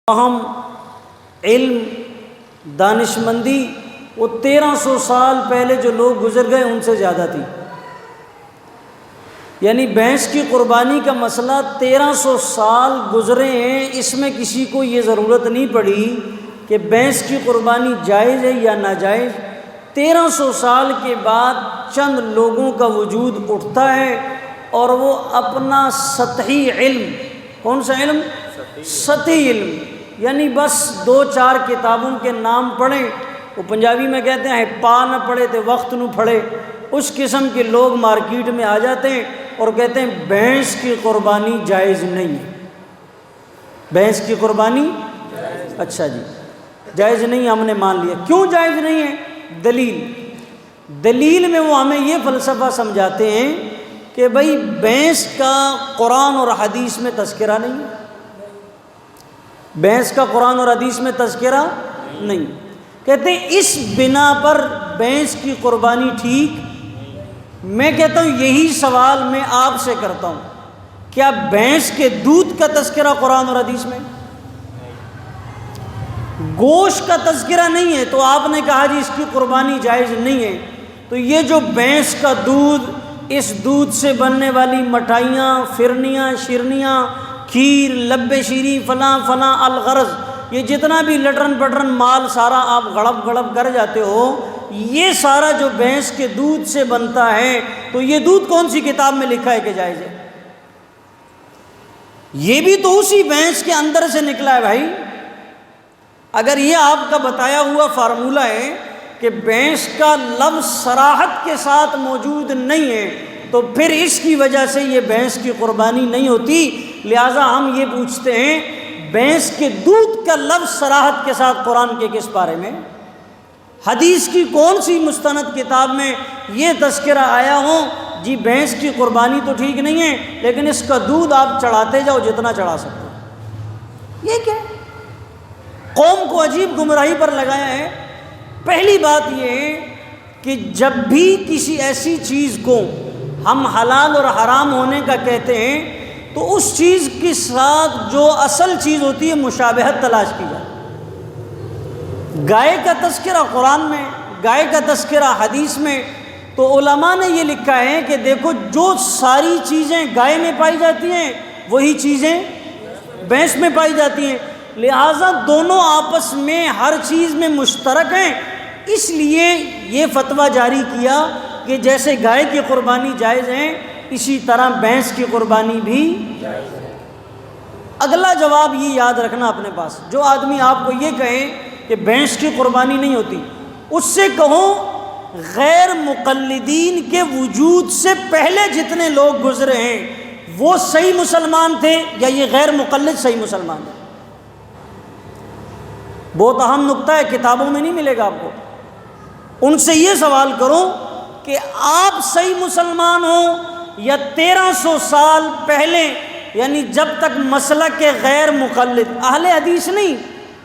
ہم علم دانشمندی وہ 1300 سال پہلے جو لوگ گزر گئے ان سے زیادہ تھی۔ یعنی بھینس کی قربانی کا مسئلہ 1300 سال گزرے ہیں، اس میں کسی کو یہ ضرورت نہیں پڑی کہ بھینس کی قربانی جائز ہے یا ناجائز۔ 1300 سال کے بعد چند لوگوں کا وجود اٹھتا ہے اور وہ اپنا سطحی علم، کون سا علم؟ سطحی علم، یعنی بس 2-4 کتابوں کے نام پڑھیں، وہ پنجابی میں کہتے ہیں پا نہ پڑھے تو وقت نہ پڑھے، اس قسم کے لوگ مارکیٹ میں آ جاتے ہیں اور کہتے ہیں بھینس کی قربانی جائز نہیں ہے۔ بھینس کی قربانی اچھا جی جائز نہیں، ہم نے مان لیا۔ کیوں جائز نہیں ہے؟ دلیل میں وہ ہمیں یہ فلسفہ سمجھاتے ہیں کہ بھئی بھینس کا قرآن اور حدیث میں تذکرہ نہیں ہے، بھینس کا قرآن اور حدیث میں تذکرہ نہیں، کہتے ہیں اس بنا پر بھینس کی قربانی ٹھیک۔ میں کہتا ہوں یہی سوال میں آپ سے کرتا ہوں، کیا بھینس کے دودھ کا تذکرہ قرآن اور حدیث میں؟ گوشت کا تذکرہ نہیں ہے تو آپ نے کہا جی اس کی قربانی جائز نہیں ہے۔ تو یہ جو بھینس کا دودھ، اس دودھ سے بننے والی مٹھائیاں، فرنیاں، شیرنیاں، کھیر، لب شیری، فلاں فلاں الغرض، یہ جتنا بھی لٹرن پٹرن مال سارا آپ گڑب گڑب کر جاتے ہو، یہ سارا جو بھینس کے دودھ سے بنتا ہے، تو یہ دودھ کون سی کتاب میں لکھا ہے کہ جائز ہے؟ یہ بھی تو اسی بھینس کے اندر سے نکلا ہے بھائی۔ اگر یہ آپ کا بتایا ہوا فارمولہ ہے کہ بھینس کا لفظ صراحت کے ساتھ موجود نہیں ہے تو پھر اس کی وجہ سے یہ بھینس کی قربانی نہیں ہوتی۔ لہٰذا ہم یہ پوچھتے ہیں بھینس کے دودھ کا لفظ صراحت کے ساتھ قرآن کے کس پارے میں، حدیث کی کون سی مستند کتاب میں یہ تذکرہ آیا ہو جی بھینس کی قربانی تو ٹھیک نہیں ہے لیکن اس کا دودھ آپ چڑھاتے جاؤ جتنا چڑھا سکتے ہو؟ یہ کیا ہے؟ قوم کو عجیب گمراہی پر لگایا ہے۔ پہلی بات یہ ہے کہ جب بھی کسی ایسی چیز کو ہم حلال اور حرام ہونے کا کہتے ہیں تو اس چیز کے ساتھ جو اصل چیز ہوتی ہے مشابہت تلاش کی جائے۔ گائے کا تذکرہ قرآن میں، گائے کا تذکرہ حدیث میں، تو علماء نے یہ لکھا ہے کہ دیکھو جو ساری چیزیں گائے میں پائی جاتی ہیں وہی چیزیں بھینس میں پائی جاتی ہیں، لہٰذا دونوں آپس میں ہر چیز میں مشترک ہیں، اس لیے یہ فتویٰ جاری کیا کہ جیسے گائے کی قربانی جائز ہے اسی طرح بھینس کی قربانی بھی جائز ہے۔ اگلا جواب یہ یاد رکھنا اپنے پاس، جو آدمی آپ کو یہ کہے کہ بھینس کی قربانی نہیں ہوتی، اس سے کہو غیر مقلدین کے وجود سے پہلے جتنے لوگ گزرے ہیں وہ صحیح مسلمان تھے یا یہ غیر مقلد صحیح مسلمان تھے؟ بہت اہم نقطہ ہے، کتابوں میں نہیں ملے گا آپ کو۔ ان سے یہ سوال کرو کہ آپ صحیح مسلمان ہو یا 1300 سال پہلے، یعنی جب تک مسلک کے غیر مقلد، اہل حدیث نہیں،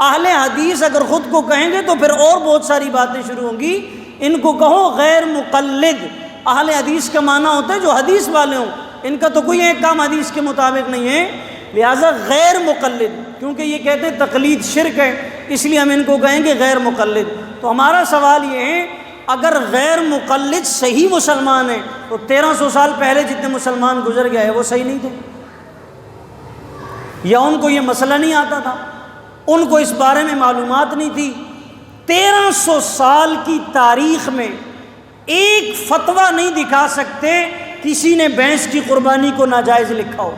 اہل حدیث اگر خود کو کہیں گے تو پھر اور بہت ساری باتیں شروع ہوں گی، ان کو کہو غیر مقلد۔ اہل حدیث کا معنی ہوتا ہے جو حدیث والے ہوں، ان کا تو کوئی ایک کام حدیث کے مطابق نہیں ہے، لہٰذا غیر مقلد، کیونکہ یہ کہتے ہیں تقلید شرک ہے اس لیے ہم ان کو کہیں گے غیر مقلد۔ تو ہمارا سوال یہ ہے اگر غیر مقلد صحیح مسلمان ہیں تو 1300 سال پہلے جتنے مسلمان گزر گئے وہ صحیح نہیں تھے، یا ان کو یہ مسئلہ نہیں آتا تھا، ان کو اس بارے میں معلومات نہیں تھی۔ 1300 سال کی تاریخ میں ایک فتویٰ نہیں دکھا سکتے کسی نے بھینس کی قربانی کو ناجائز لکھا ہو۔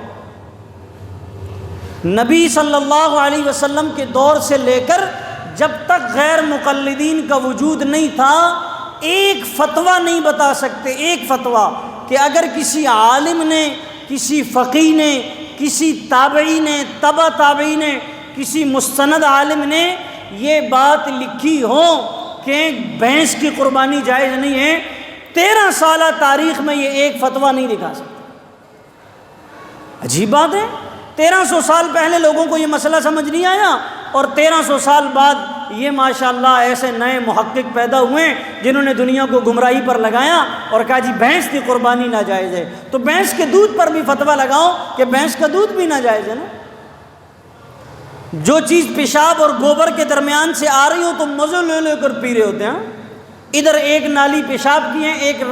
نبی صلی اللہ علیہ وسلم کے دور سے لے کر جب تک غیر مقلدین کا وجود نہیں تھا ایک فتویٰ نہیں بتا سکتے، ایک فتویٰ کہ اگر کسی عالم نے، کسی فقیہ نے، کسی تابعی نے، تبع تابعی نے، کسی مستند عالم نے یہ بات لکھی ہو کہ بھینس کی قربانی جائز نہیں ہے، 13 سالہ تاریخ میں یہ ایک فتویٰ نہیں دکھا سکتے۔ عجیب بات ہے، 1300 سال پہلے لوگوں کو یہ مسئلہ سمجھ نہیں آیا اور 1300 سال بعد یہ ماشاءاللہ ایسے نئے محقق پیدا ہوئے جنہوں نے دنیا کو گمراہی پر لگایا اور کہا جی بھینس کی قربانی ناجائز ہے، تو بھینس کے دودھ پر بھی فتویٰ لگاؤ کہ بھینس کا دودھ بھی ناجائز ہے نا۔ جو چیز پیشاب اور گوبر کے درمیان سے آ رہی ہو تو مزے لے لے کر پی رہے ہوتے ہیں. ادھر ایک نالی پیشاب کی ہے، ایک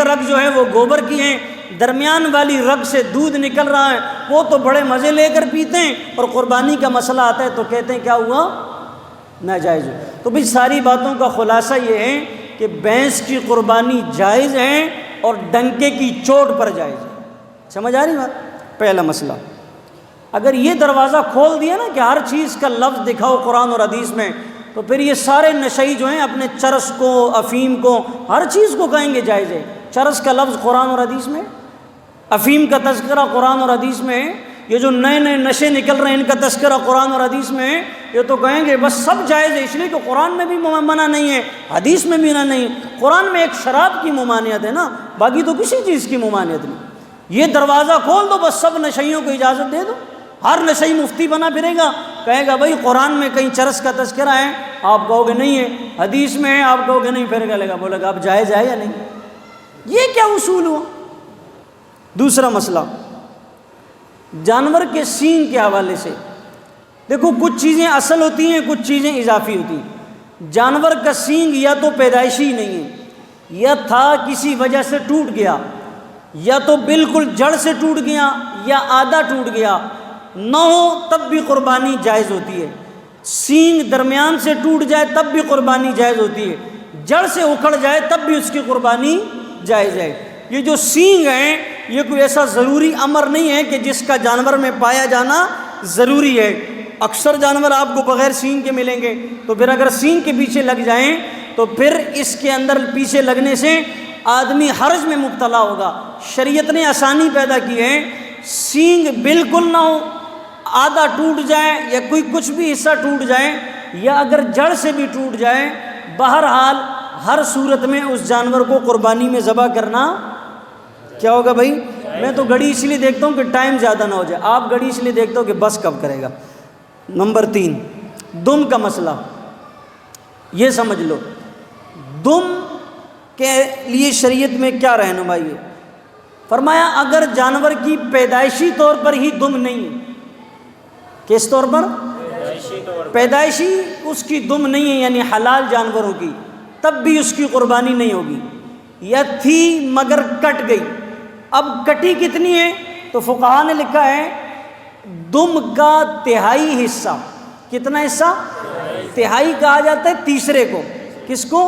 رگ جو ہے وہ گوبر کی ہے، درمیان والی رگ سے دودھ نکل رہا ہے، وہ تو بڑے مزے لے کر پیتے ہیں، اور قربانی کا مسئلہ آتا ہے تو کہتے ہیں کیا ہوا؟ ناجائز ہو. تو بھئی ساری باتوں کا خلاصہ یہ ہے کہ بھینس کی قربانی جائز ہے اور ڈنکے کی چوٹ پر جائز ہے. سمجھ آ رہی بات؟ پہلا مسئلہ. اگر یہ دروازہ کھول دیا نا کہ ہر چیز کا لفظ دکھاؤ قرآن اور حدیث میں، تو پھر یہ سارے نشئی جو ہیں اپنے چرس کو، افیم کو، ہر چیز کو کہیں گے جائز ہے. چرس کا لفظ قرآن اور حدیث میں، افیم کا تذکرہ قرآن اور حدیث میں، یہ جو نئے نئے نشے نکل رہے ہیں ان کا تذکرہ قرآن اور حدیث میں، یہ تو کہیں گے بس سب جائز ہے، اس لیے کہ قرآن میں بھی منع نہیں ہے، حدیث میں بھی منع نہیں. قرآن میں ایک شراب کی ممانعت ہے نا، باقی تو کسی چیز کی ممانعت نہیں. یہ دروازہ کھول دو، بس سب نشئیوں کو اجازت دے دو. ہر نشئی مفتی بنا پھرے گا، کہے گا بھائی قرآن میں کہیں چرس کا تذکرہ ہے، آپ کہو گے نہیں ہے، حدیث میں ہے، آپ کہو گے نہیں، پھر گا بولے گا اب جائز ہے یا نہیں. یہ کیا اصول ہوا؟ دوسرا مسئلہ جانور کے سینگ کے حوالے سے. دیکھو کچھ چیزیں اصل ہوتی ہیں، کچھ چیزیں اضافی ہوتی ہیں. جانور کا سینگ یا تو پیدائشی نہیں ہے، یا تھا کسی وجہ سے ٹوٹ گیا، یا تو بالکل جڑ سے ٹوٹ گیا، یا آدھا ٹوٹ گیا، نہ ہو تب بھی قربانی جائز ہوتی ہے. سینگ درمیان سے ٹوٹ جائے تب بھی قربانی جائز ہوتی ہے، جڑ سے اکھڑ جائے تب بھی اس کی قربانی جائز ہے. یہ جو سینگ ہیں یہ کوئی ایسا ضروری امر نہیں ہے کہ جس کا جانور میں پایا جانا ضروری ہے. اکثر جانور آپ کو بغیر سینگ کے ملیں گے، تو پھر اگر سینگ کے پیچھے لگ جائیں تو پھر اس کے اندر پیچھے لگنے سے آدمی حرج میں مبتلا ہوگا. شریعت نے آسانی پیدا کی ہے، سینگ بالکل نہ ہو، آدھا ٹوٹ جائے یا کوئی کچھ بھی حصہ ٹوٹ جائے، یا اگر جڑ سے بھی ٹوٹ جائے، بہرحال ہر صورت میں اس جانور کو قربانی میں ذبح کرنا کیا ہوگا بھائی؟ میں تو گھڑی اس لیے دیکھتا ہوں کہ ٹائم زیادہ نہ ہو جائے، آپ گھڑی اس لیے دیکھتے ہو کہ بس کب کرے گا. نمبر 3 دم کا مسئلہ. یہ سمجھ لو دم کے لیے شریعت میں کیا رہنمائی ہے. فرمایا اگر جانور کی پیدائشی طور پر ہی دم نہیں ہے، کس طور پر؟ پیدائشی اس کی دم نہیں ہے، یعنی حلال جانوروں کی، تب بھی اس کی قربانی نہیں ہوگی. یا تھی مگر کٹ گئی. اب کٹی کتنی ہے؟ تو فقہا نے لکھا ہے دم کا تہائی حصہ. کتنا حصہ؟ تہائی کہا جاتا ہے تیسرے کو. کس کو؟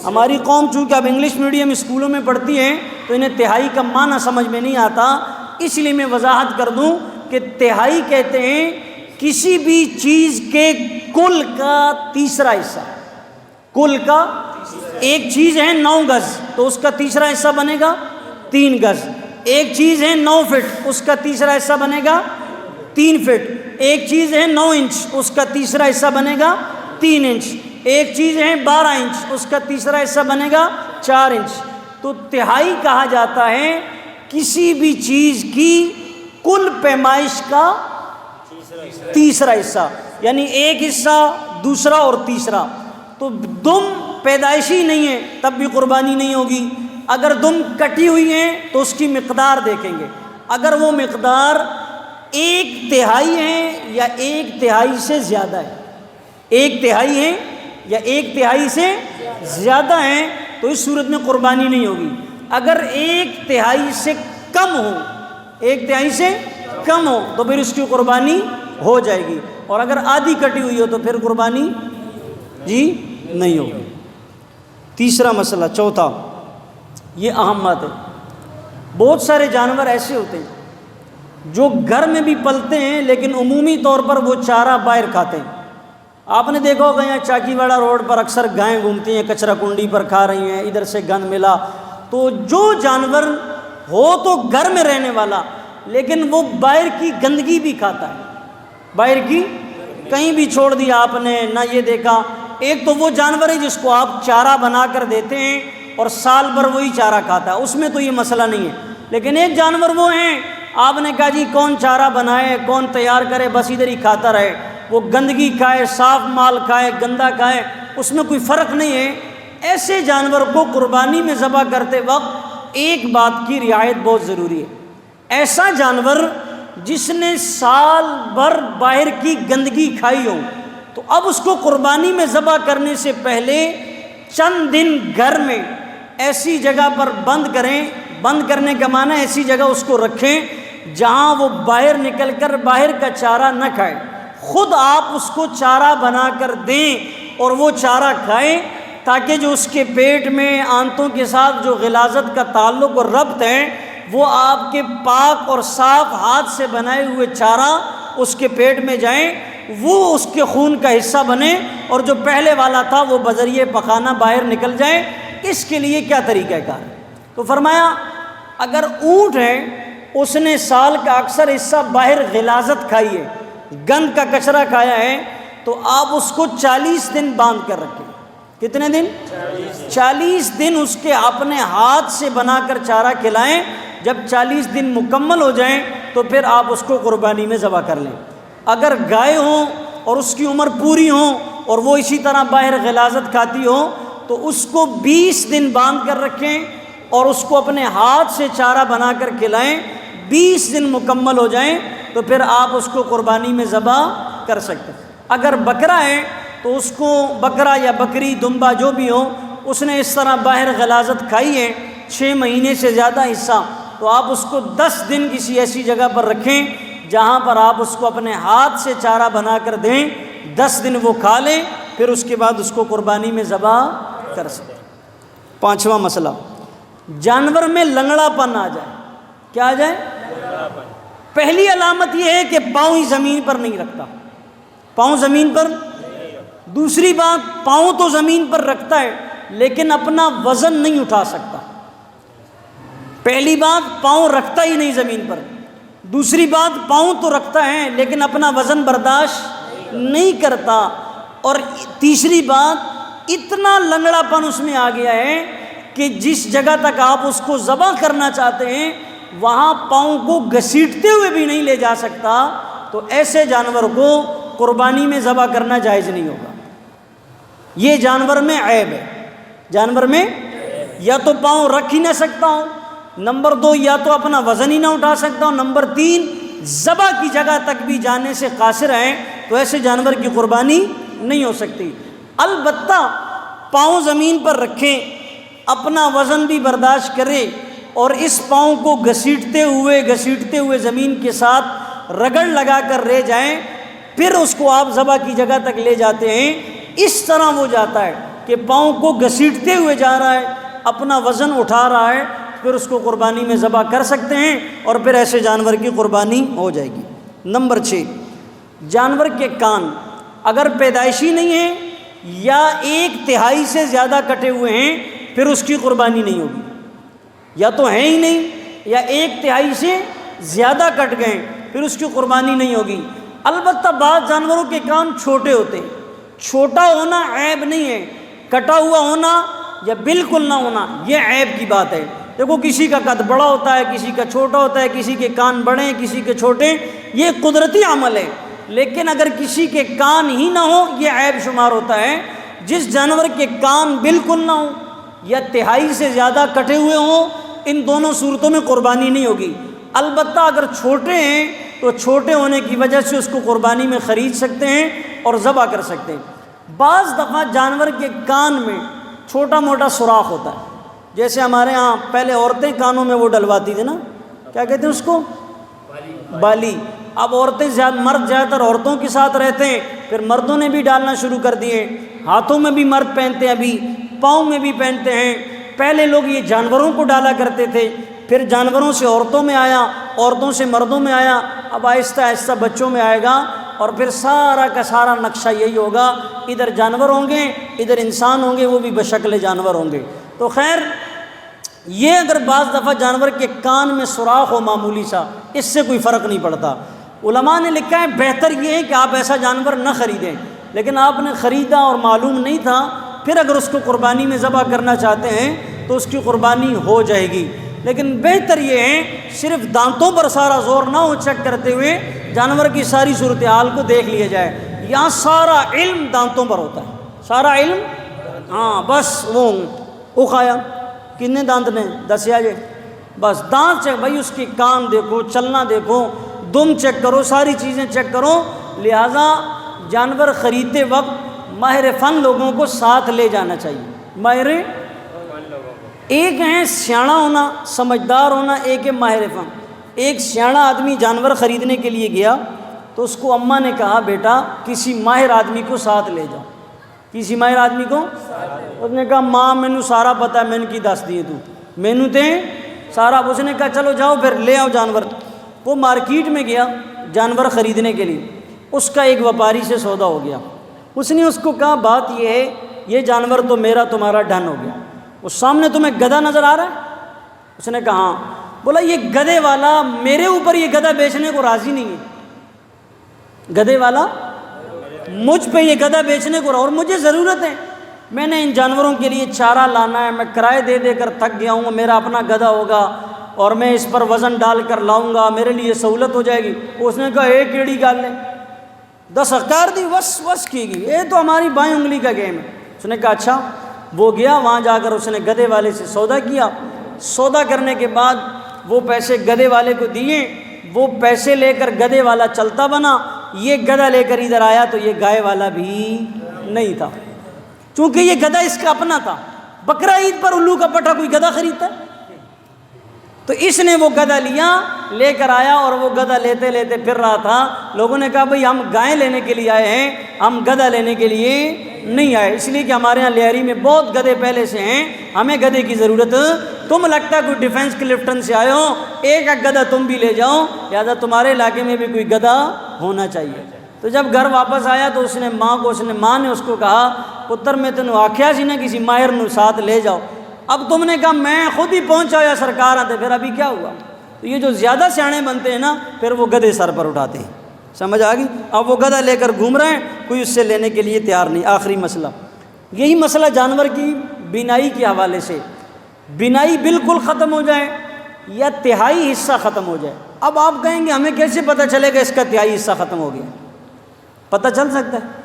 ہماری قوم چونکہ اب انگلش میڈیم اسکولوں میں پڑھتی ہیں تو انہیں تہائی کا معنی سمجھ میں نہیں آتا، اس لیے میں وضاحت کر دوں کہ تہائی کہتے ہیں کسی بھی چیز کے کل کا تیسرا حصہ. کل کا ایک چیز ہے 9 گز تو اس کا تیسرا حصہ بنے گا 3 گز. ایک چیز ہے 9 فٹ، اس کا تیسرا حصہ بنے گا 3 فٹ. ایک چیز ہے 9 انچ، اس کا تیسرا حصہ بنے گا 3 انچ. ایک چیز ہے 12 انچ، اس کا تیسرا حصہ بنے گا 4 انچ. تو تہائی کہا جاتا ہے کسی بھی چیز کی کل پیمائش کا تیسرا حصہ، یعنی ایک حصہ، دوسرا اور تیسرا. تو دم پیدائشی نہیں ہے تب بھی قربانی نہیں ہوگی. اگر دم کٹی ہوئی ہے تو اس کی مقدار دیکھیں گے. اگر وہ مقدار 1/3 ہے یا 1/3 سے زیادہ ہے، 1/3 ہے یا 1/3 سے زیادہ ہے تو اس صورت میں قربانی نہیں ہوگی. اگر 1/3 سے کم ہو، 1/3 سے کم ہو تو پھر اس کی قربانی ہو جائے گی. اور اگر آدھی کٹی ہوئی ہو تو پھر قربانی نہیں ہوگی. تیسرا مسئلہ، چوتھا، یہ اہم بات ہے. بہت سارے جانور ایسے ہوتے ہیں جو گھر میں بھی پلتے ہیں لیکن عمومی طور پر وہ چارہ باہر کھاتے ہیں. آپ نے دیکھا ہوگا یہاں چاکی واڑہ روڈ پر اکثر گائیں گھومتی ہیں، کچرا کنڈی پر کھا رہی ہیں، ادھر سے گند ملا. تو جو جانور ہو تو گھر میں رہنے والا لیکن وہ باہر کی گندگی بھی کھاتا ہے، باہر کی کہیں بھی چھوڑ دیا آپ نے نہ یہ دیکھا. ایک تو وہ جانور ہے جس کو آپ چارہ بنا کر دیتے ہیں اور سال بھر وہی چارہ کھاتا ہے، اس میں تو یہ مسئلہ نہیں ہے. لیکن ایک جانور وہ ہیں آپ نے کہا جی کون چارہ بنائے، کون تیار کرے، بس ادھر ہی کھاتا رہے. وہ گندگی کھائے، صاف مال کھائے، گندا کھائے، اس میں کوئی فرق نہیں ہے. ایسے جانور کو قربانی میں ذبح کرتے وقت ایک بات کی رعایت بہت ضروری ہے. ایسا جانور جس نے سال بھر باہر کی گندگی کھائی ہو تو اب اس کو قربانی میں ذبح کرنے سے پہلے چند دن گھر میں ایسی جگہ پر بند کریں. بند کرنے کا معنی ایسی جگہ اس کو رکھیں جہاں وہ باہر نکل کر باہر کا چارہ نہ کھائے. خود آپ اس کو چارہ بنا کر دیں اور وہ چارہ کھائیں، تاکہ جو اس کے پیٹ میں آنتوں کے ساتھ جو غلاظت کا تعلق اور ربط ہے وہ آپ کے پاک اور صاف ہاتھ سے بنائے ہوئے چارہ اس کے پیٹ میں جائیں، وہ اس کے خون کا حصہ بنے، اور جو پہلے والا تھا وہ بذریعہ پخانہ باہر نکل جائے. اس کے لیے کیا طریقہ کار ہے؟ تو فرمایا اگر اونٹ ہے اس نے سال کا اکثر حصہ باہر غلاظت کھائی ہے، گند کا کچرا کھایا ہے، تو آپ اس کو 40 دن باندھ کر رکھیں. کتنے دن؟ 40 دن اس کے اپنے ہاتھ سے بنا کر چارہ کھلائیں. جب 40 دن مکمل ہو جائیں تو پھر آپ اس کو قربانی میں ذبح کر لیں. اگر گائے ہوں اور اس کی عمر پوری ہوں اور وہ اسی طرح باہر غلاظت کھاتی ہو تو اس کو 20 دن باندھ کر رکھیں اور اس کو اپنے ہاتھ سے چارہ بنا کر کھلائیں. 20 دن مکمل ہو جائیں تو پھر آپ اس کو قربانی میں ذبح کر سکتے ہیں. اگر بکرا ہے تو اس کو بکرا یا بکری دمبا جو بھی ہو اس نے اس طرح باہر غلاظت کھائی ہے 6 مہینے سے زیادہ حصہ، تو آپ اس کو 10 دن کسی ایسی جگہ پر رکھیں جہاں پر آپ اس کو اپنے ہاتھ سے چارہ بنا کر دیں. 10 دن وہ کھا لیں، پھر اس کے بعد اس کو قربانی میں ذبح کر سکیں. 5واں مسئلہ، جانور میں لنگڑا پن آ جائے. کیا آ جائے؟ پہلی علامت یہ ہے کہ پاؤں ہی زمین پر نہیں رکھتا. پاؤں زمین پر. دوسری بات، پاؤں تو زمین پر رکھتا ہے لیکن اپنا وزن نہیں اٹھا سکتا. پہلی بات، پاؤں رکھتا ہی نہیں زمین پر. دوسری بات، پاؤں تو رکھتا ہے لیکن اپنا وزن برداشت نہیں کرتا. اور تیسری بات، اتنا لنگڑا پن اس میں آ گیا ہے کہ جس جگہ تک آپ اس کو ذبح کرنا چاہتے ہیں وہاں پاؤں کو گھسیٹتے ہوئے بھی نہیں لے جا سکتا. تو ایسے جانور کو قربانی میں ذبح کرنا جائز نہیں ہوگا. یہ جانور میں عیب ہے. جانور میں یا تو پاؤں رکھ ہی نہ سکتا ہوں، نمبر 2 یا تو اپنا وزن ہی نہ اٹھا سکتا ہوں، نمبر 3 ذبح کی جگہ تک بھی جانے سے قاصر ہیں، تو ایسے جانور کی قربانی نہیں ہو سکتی. البتہ پاؤں زمین پر رکھیں، اپنا وزن بھی برداشت کرے اور اس پاؤں کو گھسیٹتے ہوئے زمین کے ساتھ رگڑ لگا کر رہ جائیں، پھر اس کو آپ ذبح کی جگہ تک لے جاتے ہیں. اس طرح وہ جاتا ہے کہ پاؤں کو گھسیٹتے ہوئے جا رہا ہے، اپنا وزن اٹھا رہا ہے، پھر اس کو قربانی میں ذبح کر سکتے ہیں اور پھر ایسے جانور کی قربانی ہو جائے گی. نمبر 6، جانور کے کان اگر پیدائشی نہیں ہیں یا 1/3 سے زیادہ کٹے ہوئے ہیں پھر اس کی قربانی نہیں ہوگی. یا تو ہیں ہی نہیں یا 1/3 سے زیادہ کٹ گئے پھر اس کی قربانی نہیں ہوگی. البتہ بعض جانوروں کے کان چھوٹے ہوتے ہیں. چھوٹا ہونا عیب نہیں ہے، کٹا ہوا ہونا یا بالکل نہ ہونا یہ عیب کی بات ہے. دیکھو کسی کا قد بڑا ہوتا ہے، کسی کا چھوٹا ہوتا ہے، کسی کے کان بڑے ہیں، کسی کے چھوٹے، یہ قدرتی عمل ہے. لیکن اگر کسی کے کان ہی نہ ہو یہ عیب شمار ہوتا ہے. جس جانور کے کان بالکل نہ ہو یا 1/3 سے زیادہ کٹے ہوئے ہوں، ان دونوں صورتوں میں قربانی نہیں ہوگی. البتہ اگر چھوٹے ہیں تو چھوٹے ہونے کی وجہ سے اس کو قربانی میں خرید سکتے ہیں اور ذبح کر سکتے ہیں. بعض دفعہ جانور کے کان میں چھوٹا موٹا سوراخ ہوتا ہے، جیسے ہمارے ہاں پہلے عورتیں کانوں میں وہ ڈلواتی تھی نا، کیا کہتے ہیں اس کو؟ بالی. اب عورتیں مرد زیادہ تر عورتوں کے ساتھ رہتے ہیں، پھر مردوں نے بھی ڈالنا شروع کر دیے. ہاتھوں میں بھی مرد پہنتے ہیں، ابھی پاؤں میں بھی پہنتے ہیں. پہلے لوگ یہ جانوروں کو ڈالا کرتے تھے، پھر جانوروں سے عورتوں میں آیا، عورتوں سے مردوں میں آیا، اب آہستہ آہستہ بچوں میں آئے گا، اور پھر سارا کا سارا نقشہ یہی ہوگا. ادھر جانور ہوں گے، ادھر انسان ہوں گے، وہ بھی بشکل جانور ہوں گے. تو خیر یہ اگر بعض دفعہ جانور کے کان میں سوراخ ہو معمولی سا، اس سے کوئی فرق نہیں پڑتا. علماء نے لکھا ہے بہتر یہ ہے کہ آپ ایسا جانور نہ خریدیں. لیکن آپ نے خریدا اور معلوم نہیں تھا، پھر اگر اس کو قربانی میں ذبح کرنا چاہتے ہیں تو اس کی قربانی ہو جائے گی. لیکن بہتر یہ ہے صرف دانتوں پر سارا زور نہ ہو چیک کرتے ہوئے جانور کی ساری صورتحال کو دیکھ لیا جائے. یہاں سارا علم دانتوں پر ہوتا ہے، سارا علم. ہاں بس وہ کھایا کتنے دانت نے 10 یا بس دانت سے بھائی اس کے کان دیکھو، چلنا دیکھو، دم چیک کرو، ساری چیزیں چیک کرو۔ لہٰذا جانور خریدتے وقت ماہر فن لوگوں کو ساتھ لے جانا چاہیے۔ ماہر ایک ہیں سیاڑا ہونا، سمجھدار ہونا، ایک ہے ماہر فن۔ ایک سیاڑا آدمی جانور خریدنے کے لیے گیا تو اس کو اماں نے کہا بیٹا کسی ماہر آدمی کو ساتھ لے جاؤ، کسی ماہر آدمی کو۔ اس نے کہا ماں مینو سارا پتہ ہے، مین کی دس دیے تو مینو تے سارا۔ اس نے کہا چلو جاؤ پھر لے آؤ جانور۔ وہ مارکیٹ میں گیا جانور خریدنے کے لیے، اس کا ایک وپاری سے سودا ہو گیا۔ اس نے اس کو کہا بات یہ ہے یہ جانور تو میرا تمہارا ڈن ہو گیا۔ اس سامنے تمہیں گدھا نظر آ رہا ہے؟ اس نے کہا ہاں۔ بولا یہ گدھے والا میرے اوپر یہ گدھا بیچنے کو راضی نہیں ہے، گدھے والا مجھ پہ یہ گدھا بیچنے کو، اور مجھے ضرورت ہے، میں نے ان جانوروں کے لیے چارہ لانا ہے، میں کرائے دے دے کر تھک گیا ہوں، میرا اپنا گدھا ہوگا اور میں اس پر وزن ڈال کر لاؤں گا، میرے لیے سہولت ہو جائے گی۔ اس نے کہا ایک کیڑی گال ہے، 10 ہکار دی وس کی گئی، یہ تو ہماری بائیں انگلی کا گیم ہے۔ اس نے کہا اچھا۔ وہ گیا، وہاں جا کر اس نے گدھے والے سے سودا کیا۔ سودا کرنے کے بعد وہ پیسے گدھے والے کو دیے، وہ پیسے لے کر گدھے والا چلتا بنا۔ یہ گدھا لے کر ادھر آیا تو یہ گائے والا بھی نہیں تھا، چونکہ یہ گدھا اس کا اپنا تھا۔ بقرہ عید پر الو کا پٹھا کوئی گدھا خریدتا ہے؟ تو اس نے وہ گدھا لیا، لے کر آیا، اور وہ گدھا لیتے لیتے پھر رہا تھا۔ لوگوں نے کہا بھئی ہم گائے لینے کے لیے آئے ہیں، ہم گدھا لینے کے لیے نہیں آئے، اس لیے کہ ہمارے ہاں لیاری میں بہت گدھے پہلے سے ہیں، ہمیں گدھے کی ضرورت۔ تم لگتا ہے کوئی ڈیفنس کلفٹن سے آئے ہو، ایک گدھا تم بھی لے جاؤ، لہٰذا تمہارے علاقے میں بھی کوئی گدھا ہونا چاہیے۔ تو جب گھر واپس آیا تو اس نے ماں نے اس کو کہا پتر میں تینوں آکھیا سی نا کسی ماہر نو ساتھ لے جاؤ، اب تم نے کہا میں خود ہی پہنچا یا سرکار آتے، پھر ابھی کیا ہوا؟ تو یہ جو زیادہ سیانے بنتے ہیں نا پھر وہ گدھے سر پر اٹھاتے ہیں، سمجھ آ گئی؟ اب وہ گدھا لے کر گھوم رہے ہیں، کوئی اس سے لینے کے لیے تیار نہیں۔ آخری مسئلہ یہی مسئلہ جانور کی بینائی کے حوالے سے، بینائی بالکل ختم ہو جائے یا تہائی حصہ ختم ہو جائے۔ اب آپ کہیں گے ہمیں کیسے پتہ چلے گا اس کا تہائی حصہ ختم ہو گیا؟ پتہ چل سکتا ہے؟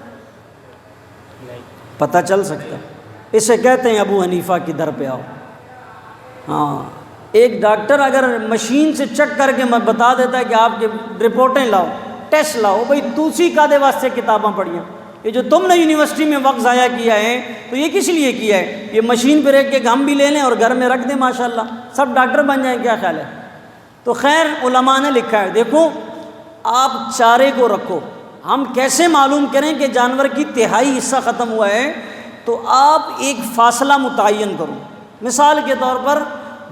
پتہ چل سکتا ہے، اسے کہتے ہیں ابو حنیفہ کی در پہ آؤ۔ ہاں، ایک ڈاکٹر اگر مشین سے چیک کر کے بتا دیتا ہے کہ آپ کی رپورٹیں لاؤ، ٹیسٹ لاؤ، بھئی توسی کادے واسطے کتاباں پڑھیاں، یہ جو تم نے یونیورسٹی میں وقت ضائع کیا ہے تو یہ کس لیے کیا ہے؟ یہ مشین پہ رکھ کے ہم بھی لے لیں اور گھر میں رکھ دیں، ماشاءاللہ سب ڈاکٹر بن جائیں، کیا خیال ہے؟ تو خیر علماء نے لکھا ہے، دیکھو آپ چارے کو رکھو۔ ہم کیسے معلوم کریں کہ جانور کی تہائی حصہ ختم ہوا ہے؟ تو آپ ایک فاصلہ متعین کرو، مثال کے طور پر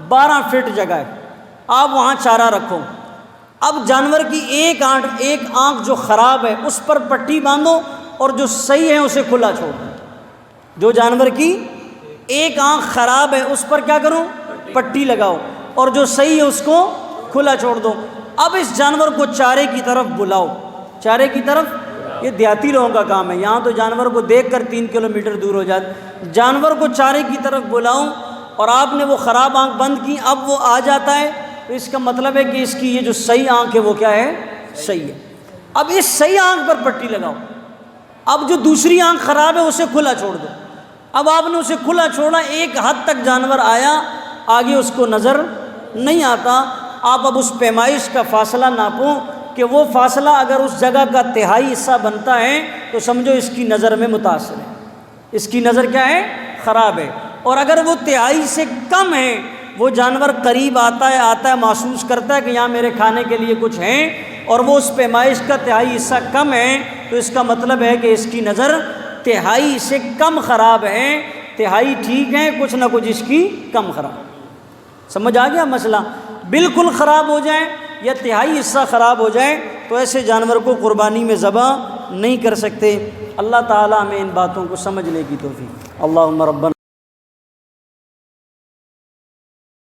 12 فٹ جگہ ہے، آپ وہاں چارہ رکھو۔ اب جانور کی ایک آنکھ جو خراب ہے اس پر پٹی باندھو اور جو صحیح ہے اسے کھلا چھوڑ دو۔ جو جانور کی ایک آنکھ خراب ہے اس پر کیا کرو؟ پٹی لگاؤ، اور جو صحیح ہے اس کو کھلا چھوڑ دو۔ اب اس جانور کو چارے کی طرف بلاؤ، چارے کی طرف، یہ دیہاتی لوگوں کا کام ہے، یہاں تو جانور کو دیکھ کر 3 کلومیٹر دور ہو جاتا۔ جانور کو چارے کی طرف بلاؤ اور آپ نے وہ خراب آنکھ بند کی، اب وہ آ جاتا ہے تو اس کا مطلب ہے کہ اس کی یہ جو صحیح آنکھ ہے وہ کیا ہے؟ صحیح ہے۔ اب اس صحیح آنکھ پر پٹی لگاؤ، اب جو دوسری آنکھ خراب ہے اسے کھلا چھوڑ دو۔ اب آپ نے اسے کھلا چھوڑا، ایک حد تک جانور آیا، آگے اس کو نظر نہیں آتا۔ آپ اب اس پیمائش کا فاصلہ ناپو کہ وہ فاصلہ اگر اس جگہ کا تہائی حصہ بنتا ہے تو سمجھو اس کی نظر میں متاثر ہے، اس کی نظر کیا ہے؟ خراب ہے۔ اور اگر وہ تہائی سے کم ہے، وہ جانور قریب آتا ہے محسوس کرتا ہے کہ یہاں میرے کھانے کے لیے کچھ ہیں، اور وہ اس پیمائش کا تہائی حصہ کم ہے، تو اس کا مطلب ہے کہ اس کی نظر تہائی سے کم خراب ہے، تہائی ٹھیک ہے، کچھ نہ کچھ اس کی کم خراب۔ سمجھ آ گیا مسئلہ؟ بالکل خراب ہو جائے یا تہائی حصہ خراب ہو جائے تو ایسے جانور کو قربانی میں ذبح نہیں کر سکتے۔ اللہ تعالیٰ ہمیں ان باتوں کو سمجھنے کی توفیق۔ اللہم ربنا